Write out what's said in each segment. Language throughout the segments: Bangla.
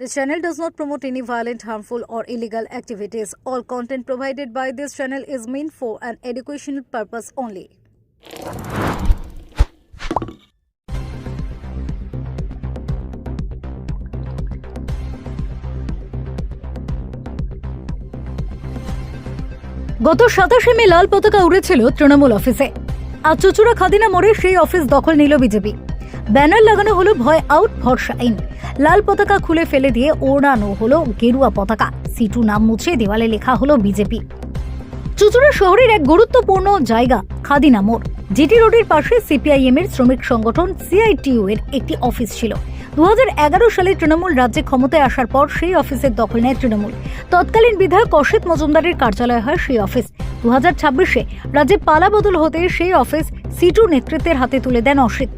This channel does not promote any violent, harmful, or illegal activities. All content provided by this channel is meant for an educational purpose only. গত 27 মে লাল পতাকা উড়েছিল তৃণমূল অফিসে। আজ চুচুড়া খাদিনা মোড়ে সেই অফিস দখল নিল বিজেপি। ব্যানার লাগানো হলো ভয় আউট ভরসা ইন। লাল পতাকা খুলে ফেলে দিয়ে ওড়ানো হলো গেরুয়া পতাকা। সিটু নাম মুছে দেওয়ালে লেখা হলো বিজেপি। চুচুড়া শহরের এক গুরুত্বপূর্ণ জায়গা খাদিনা মোড়। জিটি রোডের পাশে সিপিআইএম এর শ্রমিক সংগঠন সিআইটিইউ এর একটি অফিস ছিল। 2011 সালে তৃণমূল রাজ্যে ক্ষমতায় আসার পর সেই অফিসের দখল নেয় তৃণমূল। তৎকালীন বিধায়ক অসিত মজুমদারের কার্যালয় হয় সেই অফিস। 2026-এ রাজ্যে পালা বদল হতে সেই অফিস সিটু নেতৃত্বের হাতে তুলে দেন অসিত।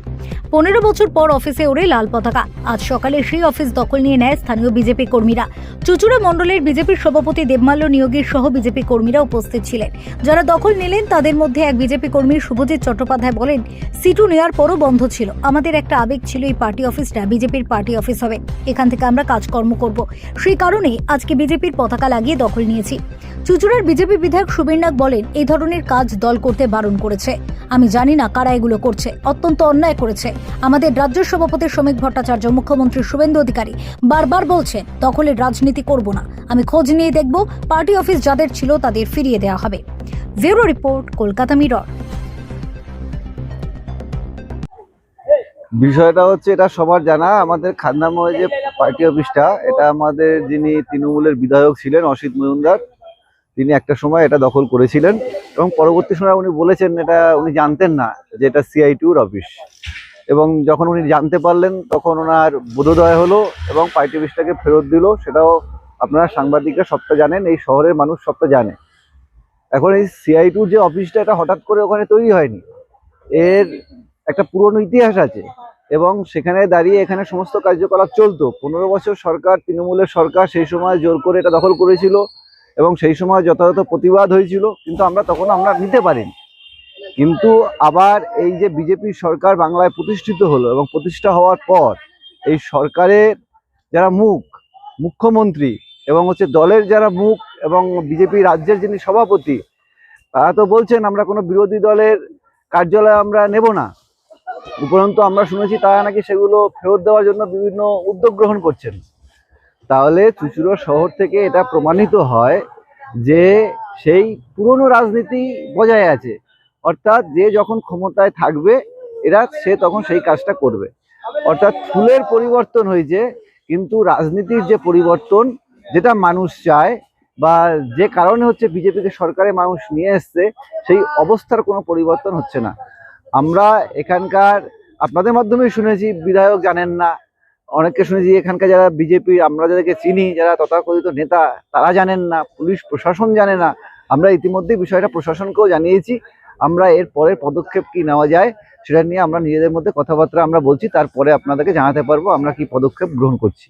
15 বছর পর অফিসে ওড়ে লাল পতাকা। আজ সকালে সেই অফিস দখল নিয়ে নেয় স্থানীয় বিজেপি কর্মীরা। চুচুড়া মণ্ডলের বিজেপির সভাপতি দেবমাল্য নিয়োগীর সহ বিজেপি কর্মীরা উপস্থিত ছিলেন। যারা দখল নিলেন তাদের মধ্যে এক বিজেপি কর্মী শুভজিৎ চট্টোপাধ্যায় বলেন, সিটু নেওয়ার পরও বন্ধ ছিল। আমাদের একটা আবেগ ছিল এই পার্টি অফিসটা বিজেপির পার্টি অফিস হবে, এখান থেকে আমরা কাজকর্ম করব। সেই কারণেই আজকে বিজেপির পতাকা লাগিয়ে দখল নিয়েছি। চুচুড়ার বিজেপি বিধায়ক সুবীর নাগ বলেন, এই ধরনের কাজ দল করতে বারণ করেছে। আমি জানি না কারা এগুলো করছে, অত্যন্ত অন্যায় করেছে। আমাদের রাজ্য সভাপতি শ্রমিক ভট্টাচার্য, মুখ্যমন্ত্রী শুভেন্দু অধিকারী বারবার বলছেন দখলের রাজনীতি করব না। আমি খোঁজ নিয়ে দেখব, পার্টি অফিস যাদের ছিল তাদের ফিরিয়ে দেওয়া হবে। Bureau report, Kolkata mirror. বিষয়টা হচ্ছে, এটা সবার জানা, আমাদের খাদিনা মোড়ে যে পার্টি অফিসটা, এটা আমাদের যিনি তৃণমূলের বিধায়ক ছিলেন অসিত মজুমদার, তিনি একটা সময় এটা দখল করেছিলেন এবং পরবর্তী সময় উনি বলেছেন এটা উনি জানতেন না যে এটা সিআইটিইউর অফিস। এবং যখন উনি জানতে পারলেন তখন ওনার বোধোদয় হলো এবং পার্টি অফিসটাকে ফেরত দিল। সেটাও আপনারা সাংবাদিকরা সবটা জানেন, এই শহরের মানুষ সবটা জানে। এখন এই সিআইটিইউর যে অফিসটা, এটা হঠাৎ করে ওখানে তৈরি হয়নি, এর একটা পুরনো ইতিহাস আছে এবং সেখানে দাঁড়িয়ে এখানে সমস্ত কার্যকলাপ চলতো। 15 বছর সরকার, তৃণমূলের সরকার, সেই সময় জোর করে এটা দখল করেছিল এবং সেই সময় যথাযথ প্রতিবাদ হয়েছিল, কিন্তু আমরা নিতে পারিনি। কিন্তু আবার এই যে বিজেপির সরকার বাংলায় প্রতিষ্ঠিত হলো এবং প্রতিষ্ঠা হওয়ার পর এই সরকারের যারা মুখ্যমন্ত্রী এবং দলের যারা মুখ এবং বিজেপি রাজ্যের যিনি সভাপতি, তারা তো বলছেন আমরা কোনো বিরোধী দলের কার্যালয় আমরা নেব না। উপরন্তু আমরা শুনেছি তারা নাকি সেগুলো ফেরত দেওয়ার জন্য বিভিন্ন উদ্যোগ গ্রহণ করছেন। তাহলে চুচুড়া শহর থেকে এটা প্রমাণিত হয় যে সেই পুরনো রাজনীতি বজায় আছে, অর্থাৎ যে যখন ক্ষমতায় থাকবে সে তখন সেই কাজটা করবে। অর্থাৎ ফুলের পরিবর্তন হয়েছে, কিন্তু রাজনীতির যে পরিবর্তন, যেটা মানুষ চায় বা যে কারণে হচ্ছে বিজেপিকে সরকারে মানুষ নিয়ে এসছে, সেই অবস্থার কোনো পরিবর্তন হচ্ছে না। আমরা এখানকার আপনাদের মাধ্যমেই শুনেছি বিধায়ক জানেন না, অনেককে শুনেছি এখানকার যারা বিজেপি, আমরা যাদেরকে চিনি, যারা তথাকথিত নেতা, তারা জানেন না, পুলিশ প্রশাসন জানে না। আমরা ইতিমধ্যেই বিষয়টা প্রশাসনকেও জানিয়েছি। আমরা এর পরের পদক্ষেপ কি নেওয়া যায় সেটা নিয়ে আমরা নিজেদের মধ্যে কথাবার্তা আমরা বলছি, তারপরে আপনাদেরকে জানাতে পারবো আমরা কি পদক্ষেপ গ্রহণ করছি।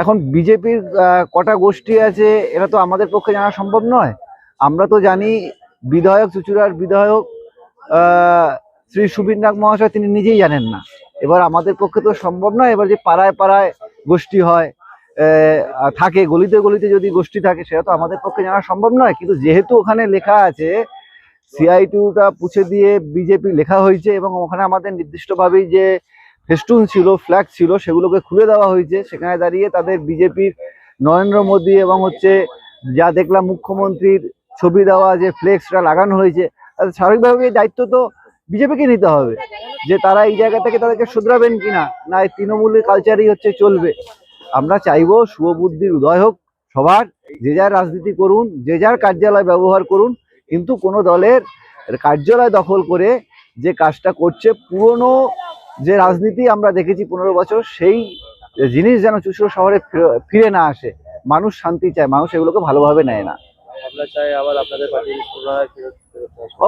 এখন বিজেপির কটা গোষ্ঠী আছে এটা তো আমাদের পক্ষে জানা সম্ভব নয়। আমরা তো জানি বিধায়ক, চুচুড়ার বিধায়ক শ্রী সুবীর নাগ মহাশয়, তিনি নিজেই জানেন না। এবার আমাদের পক্ষে তো সম্ভব নয়। এবার যে পাড়ায় পাড়ায় গোষ্ঠী হয়, থাকে গলিতে গলিতে যদি গোষ্ঠী থাকে, সেটা তো আমাদের পক্ষে জানা সম্ভব নয়। কিন্তু যেহেতু ওখানে লেখা আছে সিআইটিইউটা পুছে দিয়ে বিজেপি লেখা হয়েছে এবং ওখানে আমাদের নির্দিষ্টভাবেই যে ফেস্টুন ছিল, ফ্ল্যাগ ছিল, সেগুলোকে খুলে দেওয়া হয়েছে। সেখানে দাঁড়িয়ে তাদের বিজেপির নরেন্দ্র মোদী এবং যা দেখলাম মুখ্যমন্ত্রীর ছবি দেওয়া যে ফ্লেক্সটা লাগানো হয়েছে, স্বাভাবিকভাবে দায়িত্ব তো বিজেপিকে নিতে হবে যে তারা এই জায়গা থেকে তাদেরকে শুধরাবেন কিনা, না এই তৃণমূলের কালচারই চলবে। আমরা চাইবো শুভবুদ্ধির উদয় হোক সবার, যে যার রাজনীতি করুন, যে যার কার্যালয় ব্যবহার করুন, কিন্তু কোনো দলের কার্যালয় দখল করে যে কাজটা করছে, পুরনো যে রাজনীতি আমরা দেখেছি 15 বছর, সেই জিনিস যেন চুচুড়া শহরে ফিরে না আসে। মানুষ শান্তি চায়, মানুষ এগুলোকে ভালোভাবে নেয় না।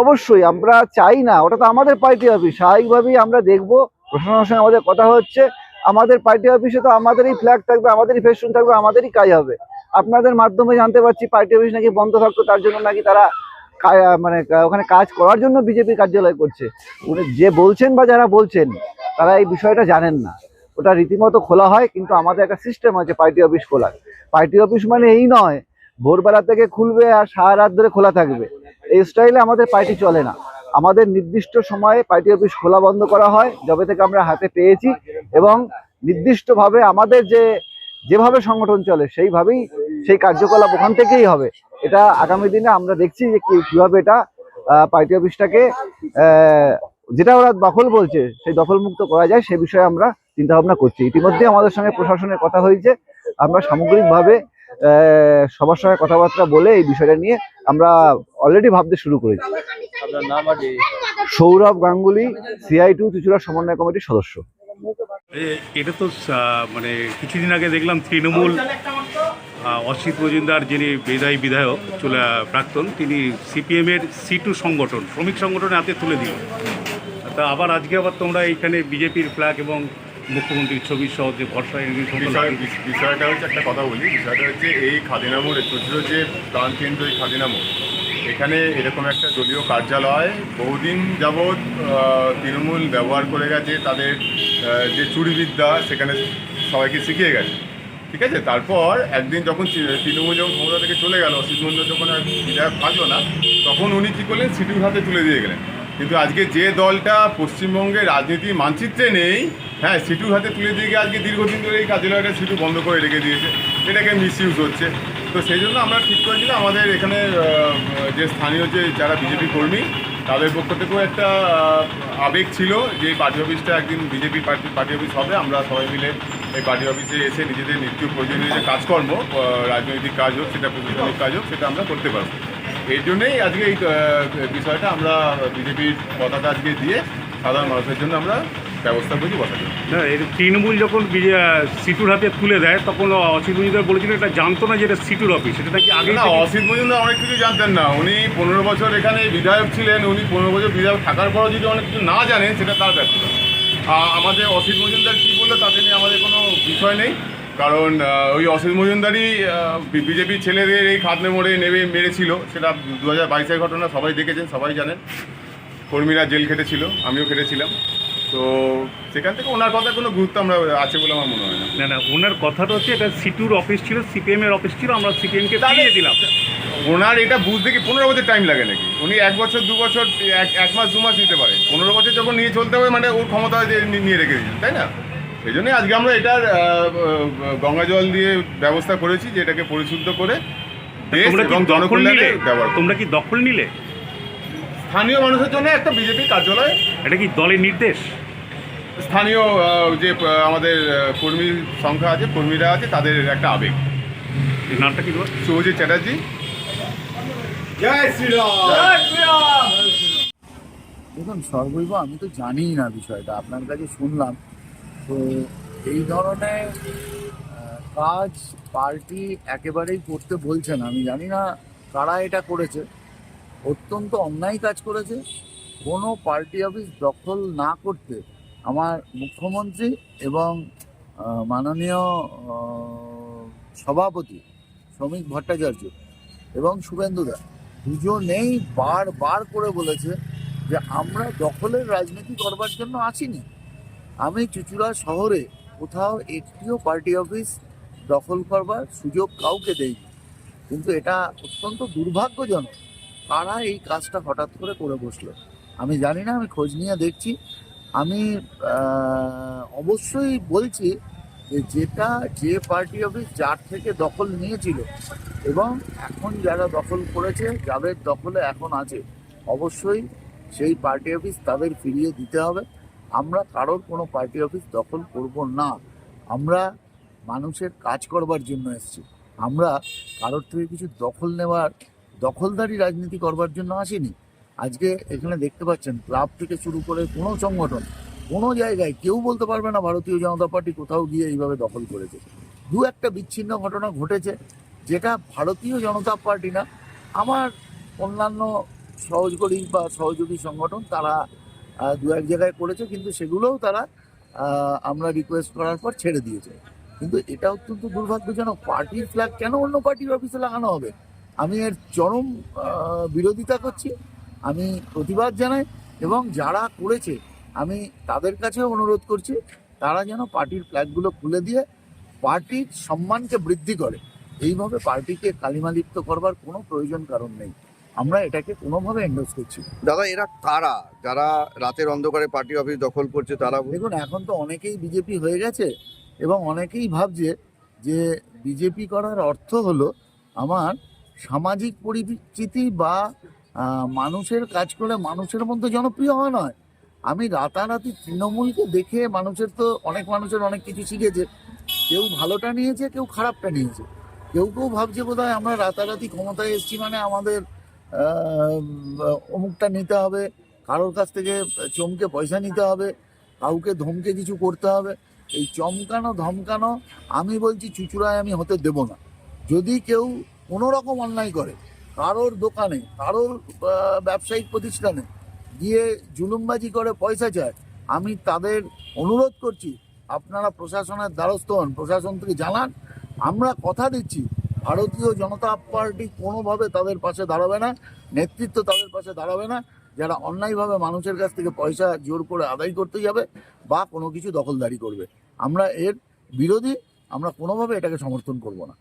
অবশ্যই আমরা চাই না, ওটা তো আমাদের পার্টি অফিস, স্বাভাবিকভাবেই আমরা দেখবো। প্রশাসনের সঙ্গে আমাদের কথা হচ্ছে, আমাদের পার্টি অফিসে তো আমাদেরই ফ্ল্যাগ থাকবে, আমাদেরই ফেস্টুন থাকবে, আমাদেরই কাজ হবে। আপনাদের মাধ্যমে জানতে পারছি পার্টি অফিস নাকি বন্ধ থাকতো, তার জন্য নাকি তারা মানে ওখানে কাজ করার জন্য বিজেপি কার্যালয় করছে। উনি যে বলছেন বা যারা বলছেন তারা এই বিষয়টা জানেন না। ওটা রীতিমতো খোলা হয়, কিন্তু আমাদের একটা সিস্টেম আছে পার্টি অফিস খোলার। পার্টি অফিস মানে এই নয় ভোরবেলা থেকে খুলবে আর সারা রাত ধরে খোলা থাকবে, এই স্টাইলে আমাদের পার্টি চলে না। আমাদের নির্দিষ্ট সময়ে পার্টি অফিস খোলা বন্ধ করা হয় যবে থেকে আমরা হাতে পেয়েছি, এবং নির্দিষ্টভাবে আমাদের যেভাবে সংগঠন চলে সেইভাবেই সেই কার্যকলাপ ওখান থেকেই হবে। এটা আগামী দিনে আমরা দেখছি যে কিভাবে এটা পার্টি অফিসটাকে যেটা ওরা দখল বলছে সেই দখল মুক্ত করা যায়, সে বিষয়ে আমরা চিন্তা ভাবনা করছি। ইতিমধ্যে আমাদের সঙ্গে প্রশাসনের কথা হয়েছে, আমরা সামগ্রিকভাবে সবার সঙ্গে কথাবার্তা বলে এই বিষয়টা নিয়ে আমরা অলরেডি ভাবতে শুরু করেছি। সৌরভ গাঙ্গুলি, CI2 চুঁচুড়া সমন্বয় কমিটির সদস্য। এটা তো মানে কিছুদিন আগে দেখলাম তৃণমূল অসিত মজুমদার, যিনি বিদায়ী বিধায়ক চলে প্রাক্তন, তিনি CPM-এর C2 সংগঠন, শ্রমিক সংগঠনের হাতে তুলে দিল। তা আবার আজকে আবার তোমরা এইখানে বিজেপির ফ্ল্যাগ এবং মুখ্যমন্ত্রীর ছবি সহ যে ভরসা বিষয়টা হচ্ছে, একটা কথা বলি, বিষয়টা হচ্ছে এই খাদিনা মোড়ে চুঁচুড়ো যে প্রাণকেন্দ্র এই খাদিনা মোড়, এখানে এরকম একটা দলীয় কার্যালয় বহুদিন যাবৎ তৃণমূল ব্যবহার করে গেছে। তাদের যে চুরিবিদ্যা সেখানে সবাইকে শিখিয়ে গেছে, ঠিক আছে। তারপর একদিন যখন তৃণমূল যখন ক্ষমতা থেকে চলে গেল, অসিত মজুমদার যখন আর বিধায়ক থাকলো না, তখন উনি কী করলেন, সিটুর হাতে তুলে দিয়ে গেলেন। কিন্তু আজকে যে দলটা পশ্চিমবঙ্গের রাজনীতির মানচিত্রে নেই, হ্যাঁ, সিটুর হাতে তুলে দিয়ে গিয়ে আজকে দীর্ঘদিন ধরে এই কার্যালয়টা সিটু বন্ধ করে রেখে দিয়েছে, এটাকে মিসইউজ হচ্ছে। তো সেই জন্য আমরা ঠিক করেছিলাম আমাদের এখানে যে স্থানীয় যে যারা বিজেপি কর্মী, তাদের পক্ষ থেকেও একটা আবেগ ছিল যে এই পার্টি অফিসটা একদিন বিজেপির পার্টি অফিস হবে। আমরা সবাই মিলে এই পার্টি অফিসে এসে নিজেদের নিত্য প্রয়োজনীয় যে কাজকর্ম, রাজনৈতিক কাজ হোক, সেটা প্রশাসনিক কাজ হোক, সেটা আমরা করতে পারবো। এই জন্যেই আজকে এই বিষয়টা আমরা বিজেপির পতাকা আজকে দিয়ে সাধারণ মানুষের জন্য আমরা ব্যবস্থা করছি বসার জন্য। না, এই তৃণমূল যখন সিটুর হাতে তুলে দেয় তখন অসিত মজুমদার বলেছিল এটা জানতো না যে এটা সিটুর অফিস, এটা নাকি আগে না, অসিত মজুমদার অনেক কিছু জানতেন না। উনি 15 বছর এখানে বিধায়ক ছিলেন, উনি 15 বছর বিধায়ক থাকার পরও যদি অনেক কিছু না জানেন সেটা তার ব্যর্থতা। আমাদের অসিত মজুমদার কী বললো তাতে নিয়ে আমাদের কোনো বিষয় নেই, কারণ ওই অসিত মজুমদারই বিজেপি ছেলেদের এই খাদনে মোড়ে নেমে মেরেছিল। সেটা 2022-এর ঘটনা, সবাই দেখেছেন, সবাই জানেন। কর্মীরা জেল খেটেছিল, আমিও খেটেছিলাম। তো সেখান থেকে ওনার কথা কোনো গুরুত্ব আমরা আছে বলে আমার মনে হয় না। না না, ওনার কথাটা হচ্ছে এটা সিটুর অফিস ছিল, CPM-এর অফিস ছিল, আমরা CPM-কে দিয়ে দিলাম। ওনার এটা বুঝতে কি 15 বছর টাইম লাগে নাকি? উনি 1 বছর 2 বছর, 1 মাস 2 মাস নিতে পারেন। 15 বছর যখন নিয়ে চলতে হবে মানে ওর ক্ষমতা নিয়ে রেখে দিয়েছেন, তাই না? সেই জন্যই আজকে আমরা এটার গঙ্গা জল দিয়ে ব্যবস্থা করেছি যে এটাকে পরিশুদ্ধ করে তোমরা কি দখল নিলে? স্থানীয় মানুষের জন্য একটা বিজেপি কার্যালয়। এটা কি দলের নির্দেশ? স্থানীয় যে আমাদের কর্মী সংখ্যা আছে, কর্মীরা আছে, তাদের একটা আবেগ। এই নামটা কি বল? শুভজিৎ চ্যাটার্জি। জয় শ্রীরাম। দেখুন, সর্বৈব আমি তো জানিই না বিষয়টা, আপনার কাছে শুনলাম। তো এই ধরনের কাজ পার্টি একেবারেই করতে বলছে না। আমি জানি না কারা এটা করেছে, অত্যন্ত অন্যায় কাজ করেছে। কোনো পার্টি অফিস দখল না করতে আমার মুখ্যমন্ত্রী এবং মাননীয় সভাপতি শ্রমিক ভট্টাচার্য এবং শুভেন্দুদা দুজনেই বারবার করে বলেছে যে আমরা দখলের রাজনীতি করবার জন্য আসিনি। আমি চুঁচুড়া শহরে কোথাও একটিও পার্টি অফিস দখল করবার সুযোগ কাউকে দেইনি। কিন্তু এটা অত্যন্ত দুর্ভাগ্যজনক কারা এই কাজটা হঠাৎ করে বসলো। আমি জানি না, আমি খোঁজ নিয়ে দেখছি। আমি অবশ্যই বলছি যে যে পার্টি অফিস যার থেকে দখল নিয়েছিল এবং এখন যারা দখল করেছে, যাদের দখলে এখন আছে, অবশ্যই সেই পার্টি অফিস তাদের ফিরিয়ে দিতে হবে। আমরা কারোর কোনো পার্টি অফিস দখল করব না। আমরা মানুষের কাজ করবার জন্য এসেছি। আমরা কারোর থেকে কিছু দখলদারি রাজনীতি করবার জন্য আসিনি। আজকে এখানে দেখতে পাচ্ছেন ক্লাব থেকে শুরু করে কোনো সংগঠন, কোনো জায়গায় কেউ বলতে পারবে না ভারতীয় জনতা পার্টি কোথাও গিয়ে এইভাবে দখল করেছে। দু একটা বিচ্ছিন্ন ঘটনা ঘটেছে যেটা ভারতীয় জনতা পার্টি না, আমার অন্যান্য সহযোগী বা সহযোগী সংগঠন তারা দু এক জায়গায় করেছে, কিন্তু সেগুলোও তারা আমরা রিকোয়েস্ট করার পর ছেড়ে দিয়েছে। কিন্তু এটা অত্যন্ত দুর্ভাগ্যজনক। পার্টির ফ্ল্যাগ কেন অন্য পার্টির অফিসে লাগানো হবে? আমি এর চরম বিরোধিতা করছি, আমি প্রতিবাদ জানাই এবং যারা করেছে আমি তাদের কাছেও অনুরোধ করছি তারা যেন পার্টির ফ্ল্যাগগুলো খুলে দিয়ে পার্টির সম্মানকে বৃদ্ধি করে। এইভাবে পার্টিকে কালিমালিপ্ত করবার কোনো প্রয়োজন কারণ নেই। আমরা এটাকে কোনোভাবে এন্ডোর্স করছি না। দাদা এরা কারা যারা রাতের অন্ধকারে পার্টি অফিস দখল করছে তারা? দেখুন, এখন তো অনেকেই বিজেপি হয়ে গেছে এবং অনেকেই ভাবছে যে বিজেপি করার অর্থ হলো আমার সামাজিক পরিচিতি বা মানুষের কাজ করে মানুষের মধ্যে জনপ্রিয় হওয়া নয়। আমি রাতারাতি তৃণমূলকে দেখে মানুষের তো অনেক মানুষের অনেক কিছু শিখেছে। কেউ ভালোটা নিয়েছে, কেউ খারাপটা নিয়েছে। কেউ কেউ ভাবছে বোধহয় আমরা রাতারাতি ক্ষমতায় এসেছি মানে আমাদের অমুকটা নিতে হবে, কারোর কাছ থেকে চমকে পয়সা নিতে হবে, কাউকে ধমকে কিছু করতে হবে। এই চমকানো ধমকানো আমি বলছি চুচুড়ায় আমি হতে দেব না। যদি কেউ কোনো রকম অন্যায় করে, কারোর দোকানে, কারোর ব্যবসায়িক প্রতিষ্ঠানে গিয়ে জুলুমবাজি করে পয়সা চায়, আমি তাদের অনুরোধ করছি আপনারা প্রশাসনের দ্বারস্থ হন, প্রশাসন থেকে জানান। আমরা কথা দিচ্ছি ভারতীয় জনতা পার্টি কোনোভাবে তাদের পাশে দাঁড়াবে না, নেতৃত্ব তাদের পাশে দাঁড়াবে না যারা অন্যায়ভাবে মানুষের কাছ থেকে পয়সা জোর করে আদায় করতে যাবে বা কোনো কিছু দখলদারি করবে। আমরা এর বিরোধী, আমরা কোনোভাবে এটাকে সমর্থন করব না।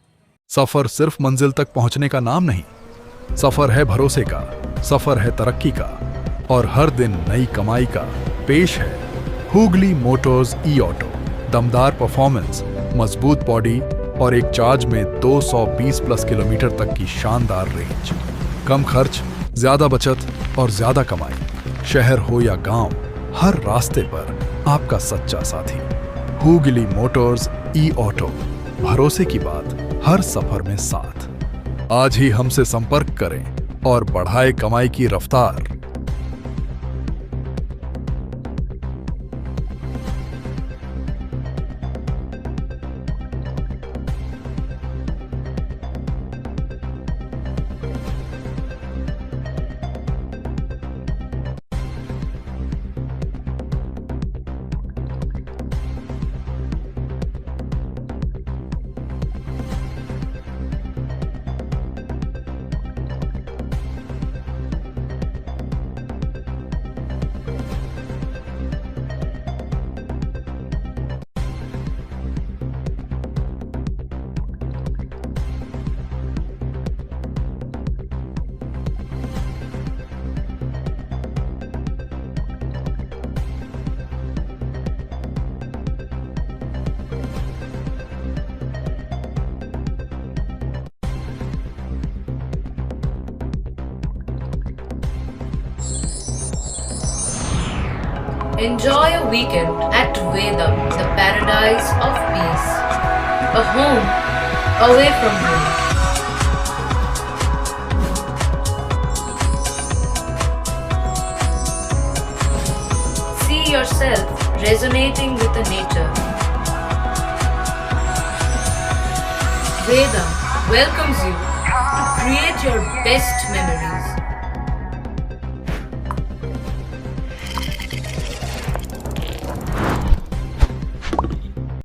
सफर सिर्फ मंजिल तक पहुंचने का नाम नहीं, सफर है भरोसे का, सफर है तरक्की का और हर दिन नई कमाई का। पेश है हुगली मोटर्स ई ऑटो। दमदार परफॉर्मेंस, मजबूत बॉडी और एक चार्ज में 220 प्लस किलोमीटर तक की शानदार रेंज। कम खर्च, ज्यादा बचत और ज्यादा कमाई। शहर हो या गांव, हर रास्ते पर आपका सच्चा साथी। हुगली मोटर्स ई ऑटो, भरोसे की बात हर सफर में साथ। आज ही हमसे संपर्क करें और बढ़ाए कमाई की रफ्तार। Enjoy a weekend at Vedam, the paradise of peace. A home away from home. See yourself resonating with the nature. Vedam welcomes you to create your best memories.